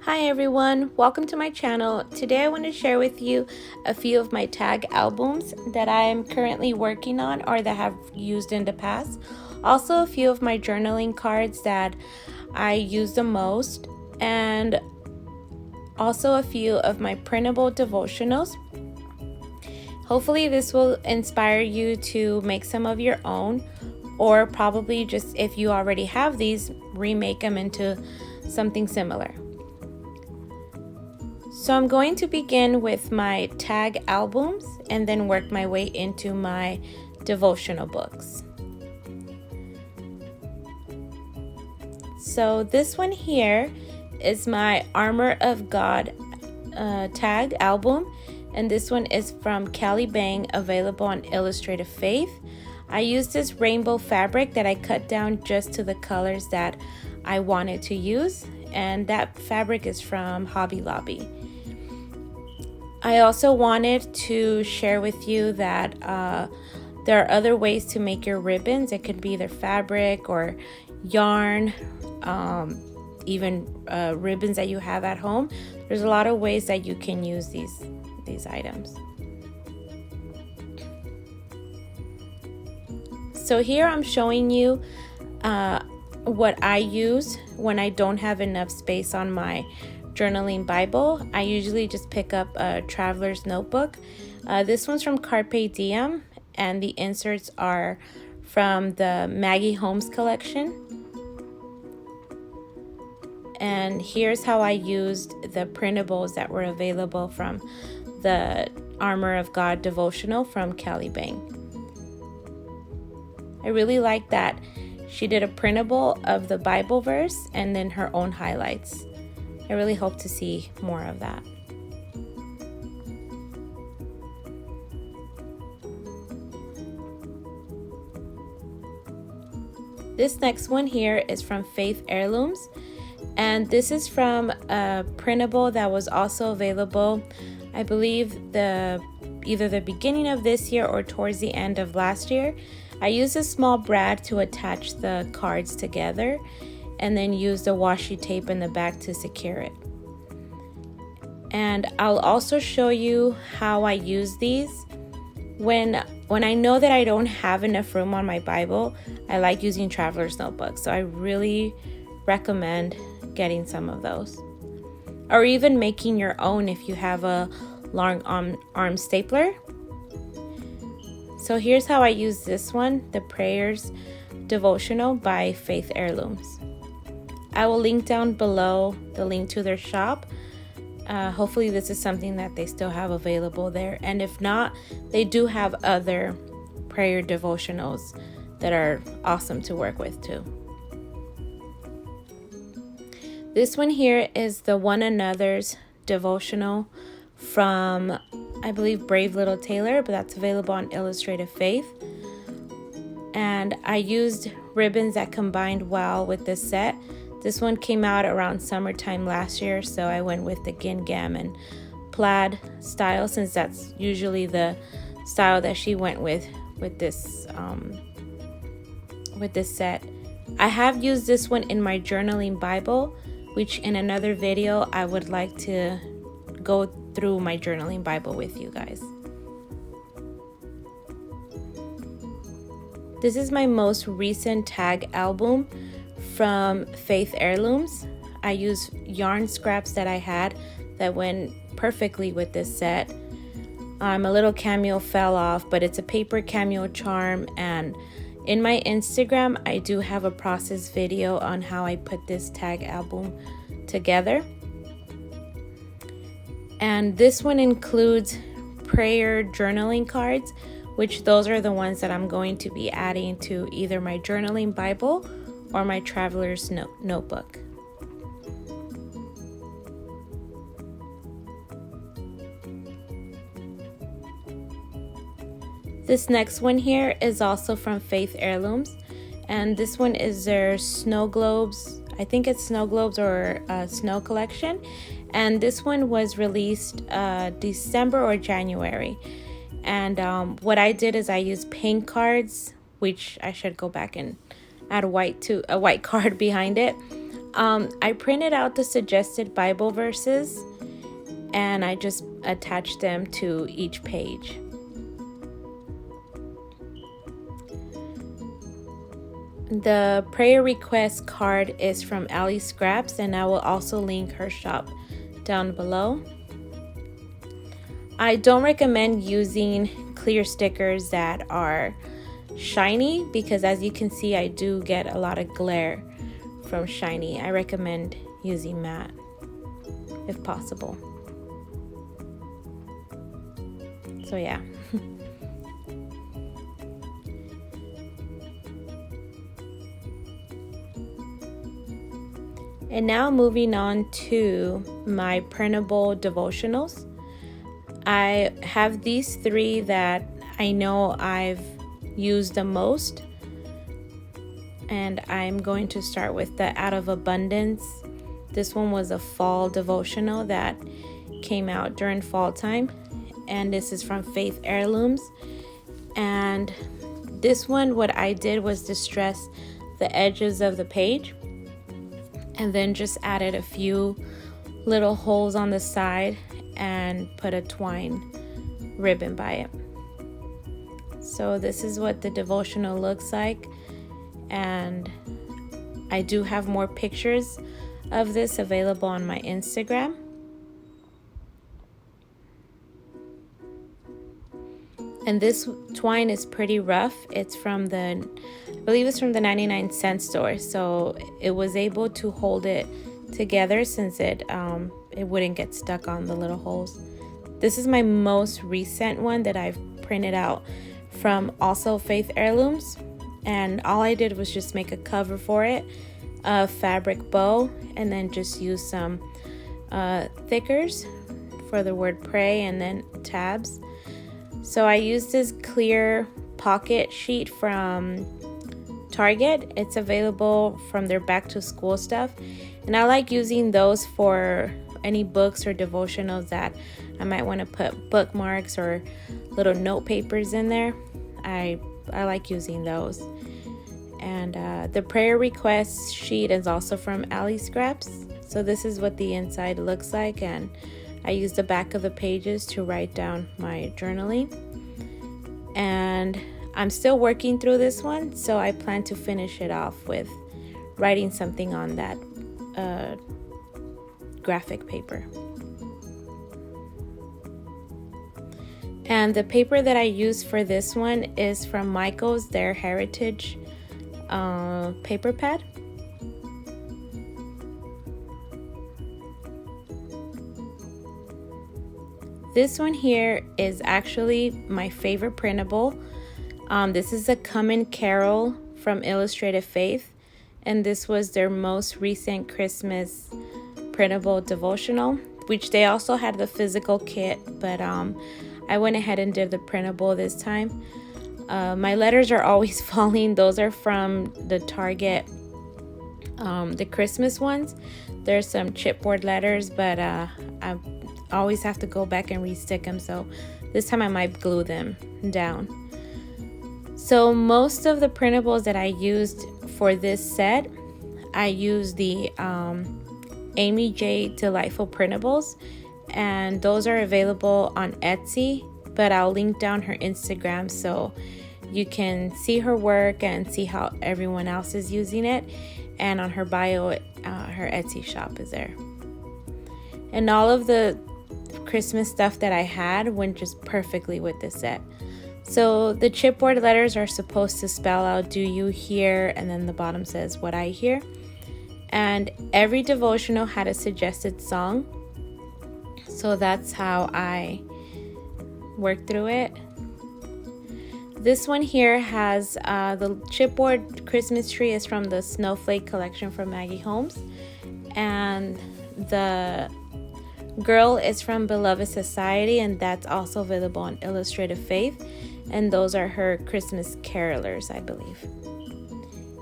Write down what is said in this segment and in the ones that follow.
Hi everyone, welcome to my channel. Today I want to share with you a few of my tag albums that I am currently working on or that I have used in the past. Also a few of my journaling cards that I use the most, and also a few of my printable devotionals. Hopefully this will inspire you to make some of your own, or probably just if you already have these, remake them into something similar. So I'm going to begin with my tag albums and then work my way into my devotional books. So this one here is my Armor of God tag album, and this one is from Kelly Bang, available on Illustrated Faith. I used this rainbow fabric that I cut down just to the colors that I wanted to use, and that fabric is from Hobby Lobby. I also wanted to share with you that there are other ways to make your ribbons. It could be either fabric or yarn, even ribbons that you have at home. There's a lot of ways that you can use these items. So here I'm showing you what I use when I don't have enough space on my journaling Bible. I usually just pick up a traveler's notebook. This one's from Carpe Diem, and the inserts are from the Maggie Holmes collection. And here's how I used the printables that were available from the Armor of God devotional from Kelly Bang. I really like that she did a printable of the Bible verse and then her own highlights. I really hope to see more of that. This next one here is from Faith Heirlooms, and this is from a printable that was also available, I believe, either the beginning of this year or towards the end of last year. I used a small brad to attach the cards together, and then use the washi tape in the back to secure it. And I'll also show you how I use these. When I know that I don't have enough room on my Bible, I like using traveler's notebooks. So I really recommend getting some of those. Or even making your own if you have a long arm stapler. So here's how I use this one, the Prayers Devotional by Faith Heirlooms. I will link down below the link to their shop. Hopefully this is something that they still have available there. And if not, they do have other prayer devotionals that are awesome to work with too. This one here is the One Another's devotional from, I believe, Brave Little Tailor, but that's available on Illustrated Faith. And I used ribbons that combined well with this set. This one came out around summertime last year, so I went with the gingham and plaid style, since that's usually the style that she went with this set. I have used this one in my journaling Bible, which in another video I would like to go through my journaling Bible with you guys. This is my most recent tag album from Faith Heirlooms. I use yarn scraps that I had that went perfectly with this set. A little cameo fell off, but it's a paper cameo charm, and in my Instagram I do have a process video on how I put this tag album together. And this one includes prayer journaling cards, which those are the ones that I'm going to be adding to either my journaling Bible or my traveler's notebook. This next one here is also from Faith Heirlooms, and this one is their snow globes. I think it's snow globes or snow collection, and this one was released December or January. And what I did is I used pink cards, which I should go back and add a white card behind it. I printed out the suggested Bible verses and I just attached them to each page. The prayer request card is from Ali Scraps, and I will also link her shop down below. I don't recommend using clear stickers that are shiny because, as you can see, I do get a lot of glare from shiny. I recommend using matte if possible. So yeah. And now moving on to my printable devotionals. I have these three that I know I've used the most. And I'm going to start with the Out of Abundance. This one was a fall devotional that came out during fall time. And this is from Faith Heirlooms. And this one, what I did was distress the edges of the page. And then just added a few little holes on the side and put a twine ribbon by it. So this is what the devotional looks like. And I do have more pictures of this available on my Instagram. And this twine is pretty rough. It's from I believe it's from the 99-cent store. So it was able to hold it together since it wouldn't get stuck on the little holes. This is my most recent one that I've printed out from also Faith Heirlooms. And all I did was just make a cover for it, a fabric bow, and then just use some thickers for the word pray and then tabs. So I used this clear pocket sheet from Target. It's available from their back to school stuff. And I like using those for any books or devotionals that I might want to put bookmarks or little note papers in there. I like using those. And the prayer request sheet is also from Ali Scraps. So this is what the inside looks like, and I use the back of the pages to write down my journaling. And I'm still working through this one, so I plan to finish it off with writing something on that graphic paper. And the paper that I use for this one is from Michael's, their Heritage paper pad. This one here is actually my favorite printable. This is a Come and Carol from Illustrated Faith, and this was their most recent Christmas printable devotional, which they also had the physical kit, but I went ahead and did the printable this time. My letters are always falling. Those are from the Target, the Christmas ones. There's some chipboard letters, but I always have to go back and restick them, so this time I might glue them down. So most of the printables that I used for this set, I used the Amy J Delightful Printables, and those are available on Etsy, but I'll link down her Instagram so you can see her work and see how everyone else is using it. And on her bio, her Etsy shop is there. And all of the Christmas stuff that I had went just perfectly with this set. So the chipboard letters are supposed to spell out "Do you hear?" and then the bottom says "What I hear." And every devotional had a suggested song. So that's how I worked through it. This one here has the chipboard Christmas tree is from the Snowflake collection from Maggie Holmes. And the girl is from Beloved Society, and that's also available on Illustrated Faith. And those are her Christmas carolers, I believe.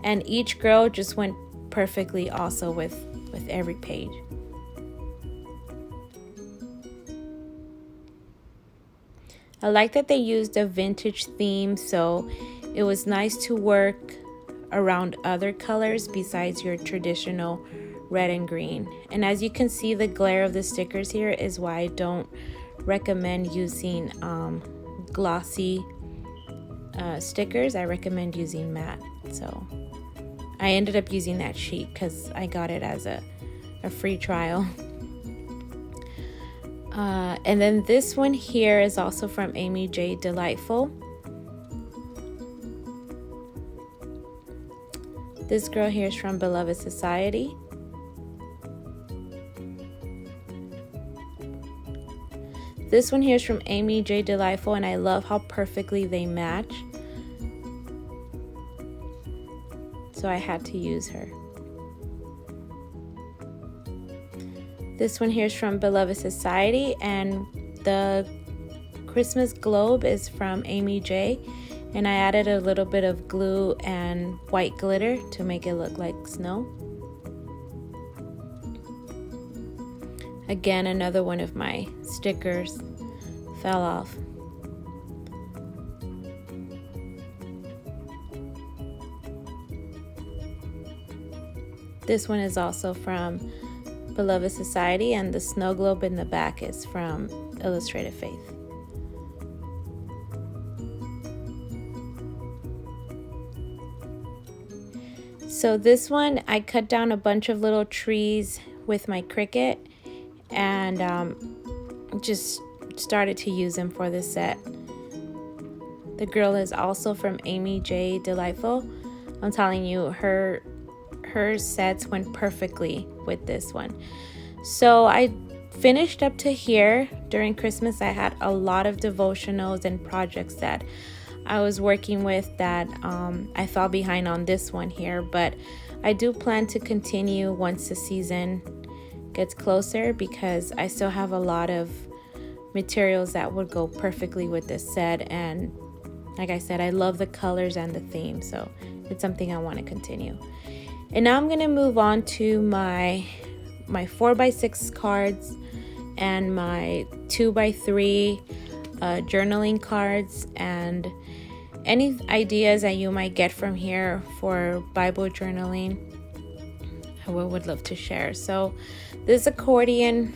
And each girl just went perfectly also with every page. I like that they used a vintage theme, so it was nice to work around other colors besides your traditional red and green. And as you can see, the glare of the stickers here is why I don't recommend using glossy stickers. I recommend using matte. So I ended up using that sheet because I got it as a free trial. And then this one here is also from Amy J. Delightful. This girl here is from Beloved Society. This one here is from Amy J. Delightful, and I love how perfectly they match. So I had to use her. This one here is from Beloved Society, and the Christmas globe is from Amy J. And I added a little bit of glue and white glitter to make it look like snow. Again, another one of my stickers fell off. This one is also from Beloved Society, and the snow globe in the back is from Illustrated Faith. So this one, I cut down a bunch of little trees with my Cricut and just started to use them for this set. The girl is also from Amy J. Delightful. I'm telling you, her sets went perfectly with this one. So I finished up to here. During Christmas, I had a lot of devotionals and projects that I was working with that I fell behind on this one here, but I do plan to continue once the season gets closer because I still have a lot of materials that would go perfectly with this set, and like I said, I love the colors and the theme, so it's something I want to continue. And now I'm going to move on to my 4x6 cards and my 2x3 journaling cards, and any ideas that you might get from here for Bible journaling, I would love to share. So this accordion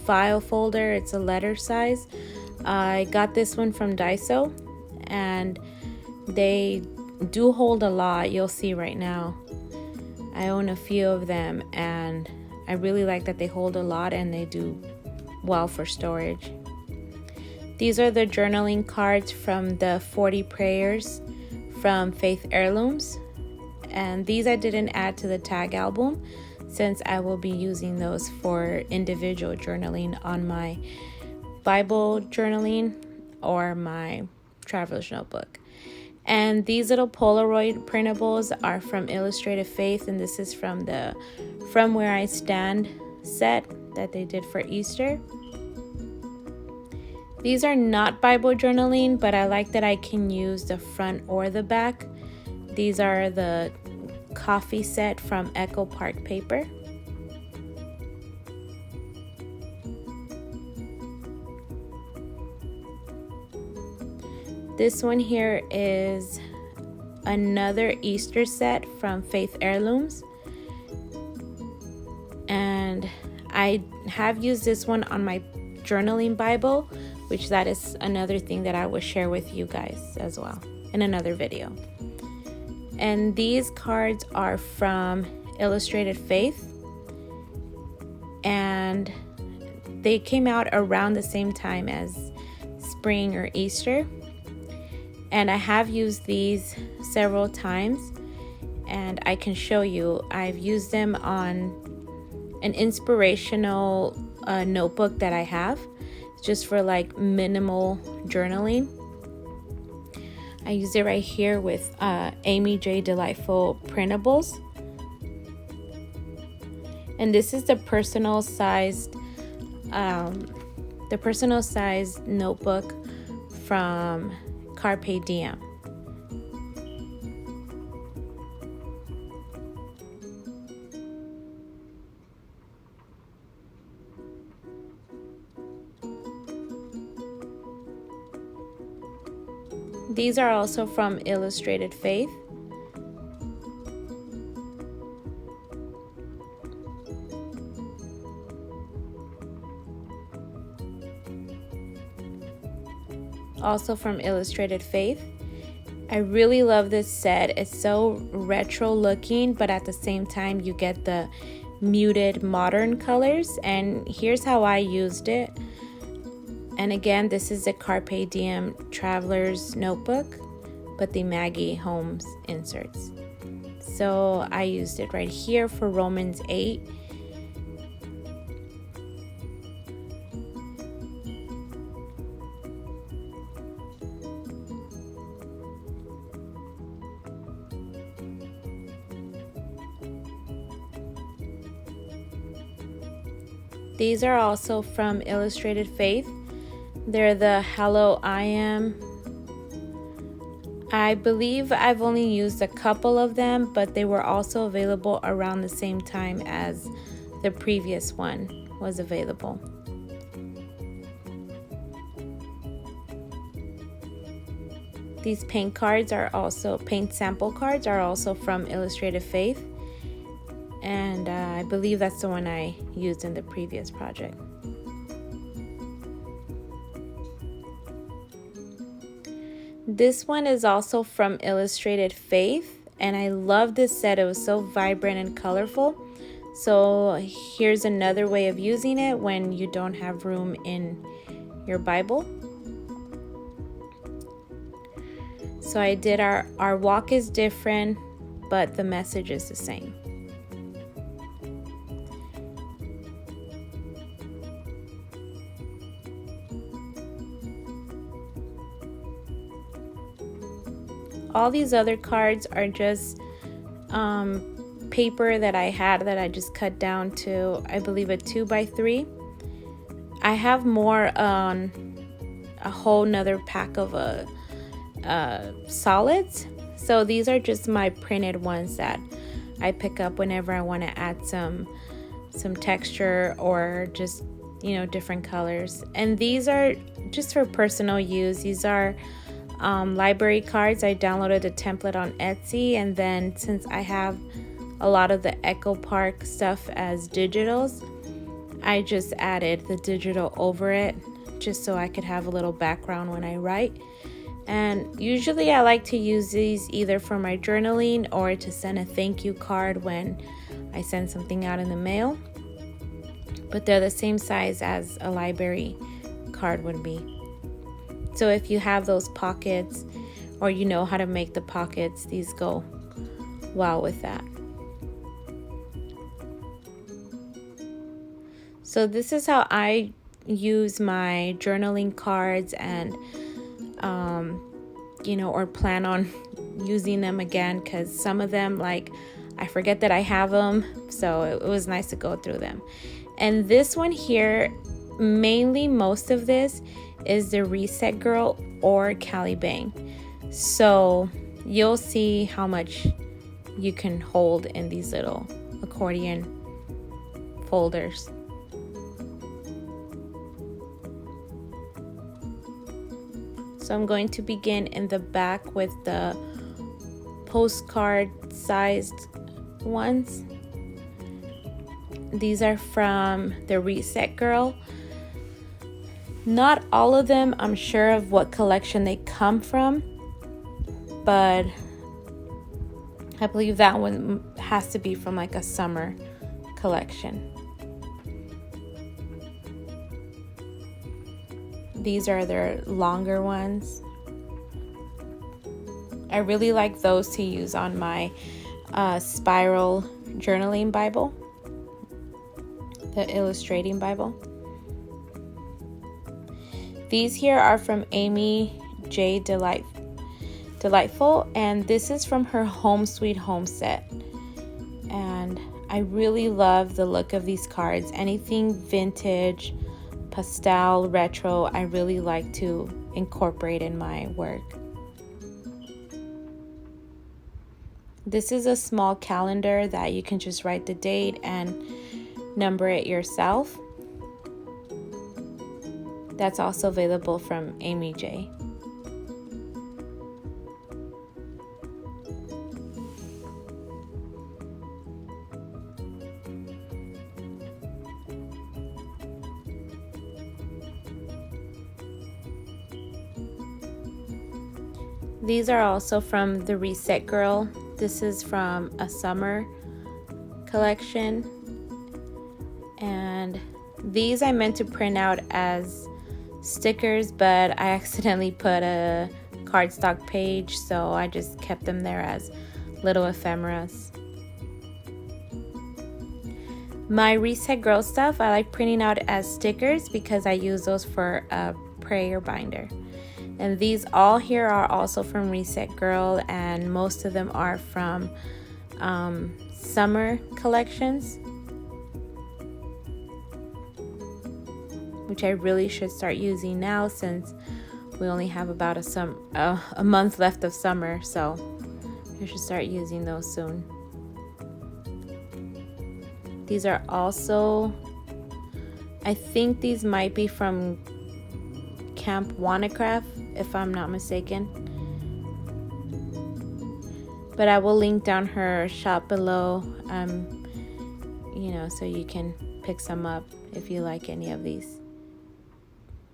file folder, it's a letter size. I got this one from Daiso, and they do hold a lot. You'll see right now. I own a few of them, and I really like that they hold a lot and they do well for storage. These are the journaling cards from the 40 prayers from Faith Heirlooms. And these I didn't add to the tag album since I will be using those for individual journaling on my Bible journaling or my traveler's notebook. And these little Polaroid printables are from Illustrated Faith, and this is from the From Where I Stand set that they did for Easter. These are not Bible journaling, but I like that I can use the front or the back. These are the coffee set from Echo Park Paper. This one here is another Easter set from Faith Heirlooms. And I have used this one on my journaling Bible, which that is another thing that I will share with you guys as well in another video. And these cards are from Illustrated Faith, and they came out around the same time as spring or Easter. And I have used these several times, and I can show you. I've used them on an inspirational notebook that I have just for like minimal journaling. I use it right here with Amy J. Delightful printables. And this is the personal sized notebook from Carpe Diem. These are also from Illustrated Faith. also from Illustrated Faith. I really love this set. It's so retro looking, but at the same time you get the muted modern colors, and here's how I used it. And again, this is the Carpe Diem Traveler's Notebook, but the Maggie Holmes inserts. So I used it right here for Romans 8. These are also from Illustrated Faith. They're the Hello I Am. I believe I've only used a couple of them, but they were also available around the same time as the previous one was available. These paint sample cards are also from Illustrated Faith. And I believe that's the one I used in the previous project. This one is also from Illustrated Faith, and I love this set. It was so vibrant and colorful. So here's another way of using it when you don't have room in your Bible. So I did our walk is different, but the message is the same. All these other cards are just paper that I had that I just cut down to, I believe, a 2x3. I have more on a whole nother pack of solids. So these are just my printed ones that I pick up whenever I want to add some texture or just, different colors. And these are just for personal use. These are library cards. I downloaded a template on Etsy, and then since I have a lot of the Echo Park stuff as digitals, I just added the digital over it just so I could have a little background when I write. And usually I like to use these either for my journaling or to send a thank you card when I send something out in the mail, but they're the same size as a library card would be. So if you have those pockets or you know how to make the pockets, these go well with that. So this is how I use my journaling cards and, or plan on using them again, because some of them, like, I forget that I have them. So it was nice to go through them. And this one here, mainly most of this is the Reset Girl or Cali Bang. So you'll see how much you can hold in these little accordion folders. So I'm going to begin in the back with the postcard sized ones. These are from the Reset Girl. Not all of them, I'm sure of what collection they come from, but I believe that one has to be from like a summer collection. These are their longer ones. I really like those to use on my spiral journaling Bible, the illustrating Bible. These here are from Amy J. Delightful, and this is from her Home Sweet Home set. And I really love the look of these cards. Anything vintage, pastel, retro, I really like to incorporate in my work. This is a small calendar that you can just write the date and number it yourself. That's also available from Amy J. These are also from the Reset Girl. This is from a summer collection. And these I meant to print out as stickers, but I accidentally put a cardstock page, so I just kept them there as little ephemeras. My Reset Girl stuff, I like printing out as stickers because I use those for a prayer binder. And these all here are also from Reset Girl, and most of them are from summer collections, which I really should start using now since we only have about a month left of summer, so I should start using those soon. These are also, I think these might be from Camp Wannacraft, if I'm not mistaken. But I will link down her shop below, so you can pick some up if you like any of these.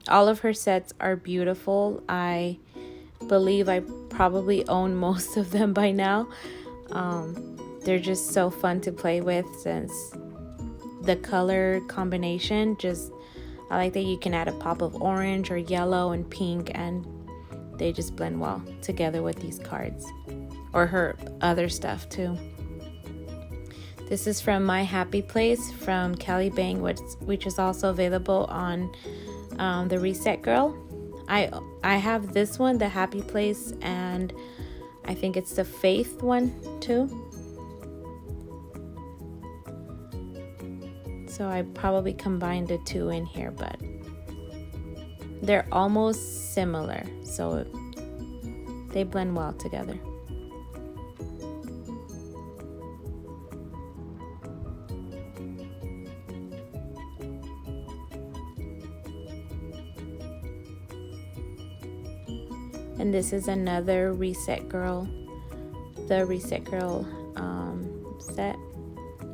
All of her sets are beautiful. I believe I probably own most of them by now. They're just so fun to play with since the color combination, I like that you can add a pop of orange or yellow and pink, and they just blend well together with these cards, or her other stuff too. This is from My Happy Place from Kelly Bang, which is also available on the Reset Girl. I have this one, the Happy Place, and I think it's the Faith one too. So I probably combined the two in here, but they're almost similar, so they blend well together. And this is another Reset Girl, the Reset Girl set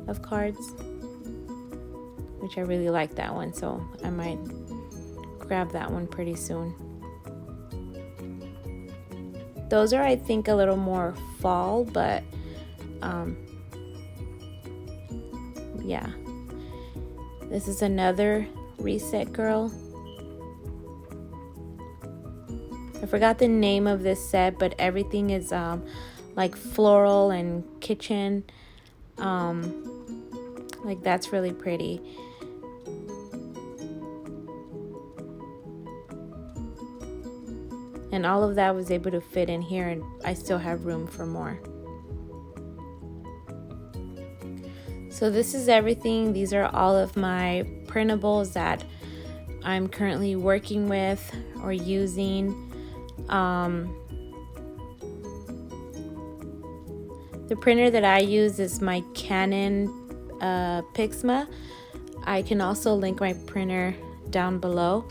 of cards, which I really like that one, so I might grab that one pretty soon. Those are, I think, a little more fall, but yeah. This is another Reset Girl. I forgot the name of this set, but everything is like floral and kitchen. Like that's really pretty. And all of that was able to fit in here, and I still have room for more. So this is everything. These are all of my printables that I'm currently working with or using. The printer that I use is my Canon Pixma. I can also link my printer down below.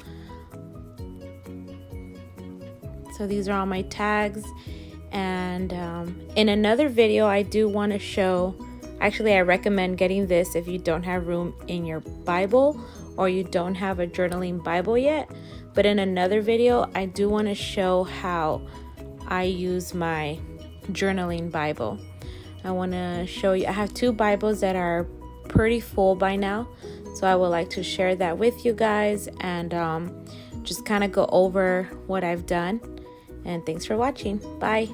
So these are all my tags, and in another video I do want to show, actually I recommend getting this if you don't have room in your Bible or you don't have a journaling Bible yet, but in another video I do want to show how I use my journaling Bible. I want to show you, I have two Bibles that are pretty full by now, so I would like to share that with you guys and just kind of go over what I've done. And thanks for watching. Bye.